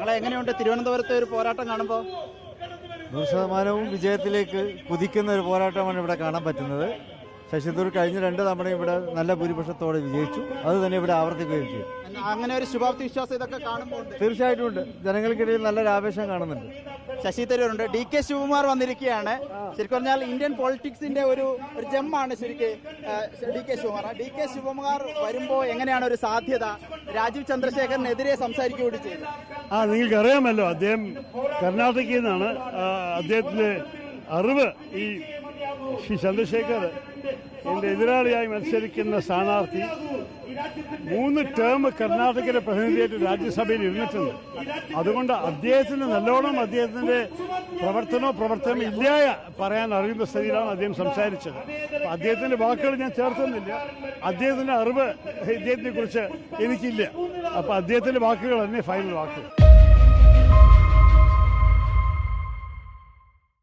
താങ്കളെ എങ്ങനെയുണ്ട് തിരുവനന്തപുരത്തെ ഒരു പോരാട്ടം കാണുമ്പോൾ? 100% വിജയത്തിലേക്ക് കുതിക്കുന്ന ഒരു പോരാട്ടമാണ് ഇവിടെ കാണാൻ പറ്റുന്നത്. ശശി തരൂർ കഴിഞ്ഞ 2 തവണയും ഇവിടെ നല്ല ഭൂരിപക്ഷത്തോടെ വിജയിച്ചു. അത് തന്നെ ഇവിടെ ആവർത്തിക്കുകയും ചെയ്യും. അങ്ങനെ ഒരു ശുഭാപ്തി വിശ്വാസം ഇതൊക്കെ കാണുമ്പോൾ തീർച്ചയായിട്ടും ഉണ്ട്. ജനങ്ങൾക്കിടയിൽ നല്ലൊരു ആവേശം കാണുന്നുണ്ട്. ശശി തരൂരുണ്ട്, ഡി.കെ. ശിവകുമാർ വന്നിരിക്കുകയാണ്. ശരിക്കും പറഞ്ഞാൽ ഇന്ത്യൻ പൊളിറ്റിക്സിന്റെ ഒരു ജെമ്മാണ് ശരിക്കും ഡി.കെ. ശിവകുമാർ. ഡി.കെ. ശിവകുമാർ വരുമ്പോൾ എങ്ങനെയാണ് ഒരു സാധ്യത? രാജീവ് ചന്ദ്രശേഖരനെതിരെ സംസാരിക്കുകയൂടി ചെയ്തു. നിങ്ങൾക്കറിയാമല്ലോ, അദ്ദേഹം കർണാടകയിൽ നിന്നാണ്. അദ്ദേഹത്തിന്റെ അറിവ് ഈ ശ്രീ ചന്ദ്രശേഖർ എന്റെ എതിരാളിയായി മത്സരിക്കുന്ന സ്ഥാനാർത്ഥി 3 ടേം കർണാടകയുടെ പ്രതിനിധിയായിട്ട് രാജ്യസഭയിൽ ഇരുന്നിട്ടുണ്ട്. അതുകൊണ്ട് അദ്ദേഹത്തിന് നല്ലോണം അദ്ദേഹത്തിന്റെ പ്രവർത്തനം ഇല്ലായ പറയാൻ അറിയുന്ന സ്ഥിതിയിലാണ് അദ്ദേഹം സംസാരിച്ചത്. അദ്ദേഹത്തിന്റെ വാക്കുകൾ ഞാൻ ചേർത്തുന്നില്ല. അദ്ദേഹത്തിന്റെ അറിവ് ഇദ്ദേഹത്തിനെ കുറിച്ച് എനിക്കില്ല. അപ്പൊ അദ്ദേഹത്തിന്റെ വാക്കുകൾ തന്നെ ഫൈനൽ വാക്കുകൾ.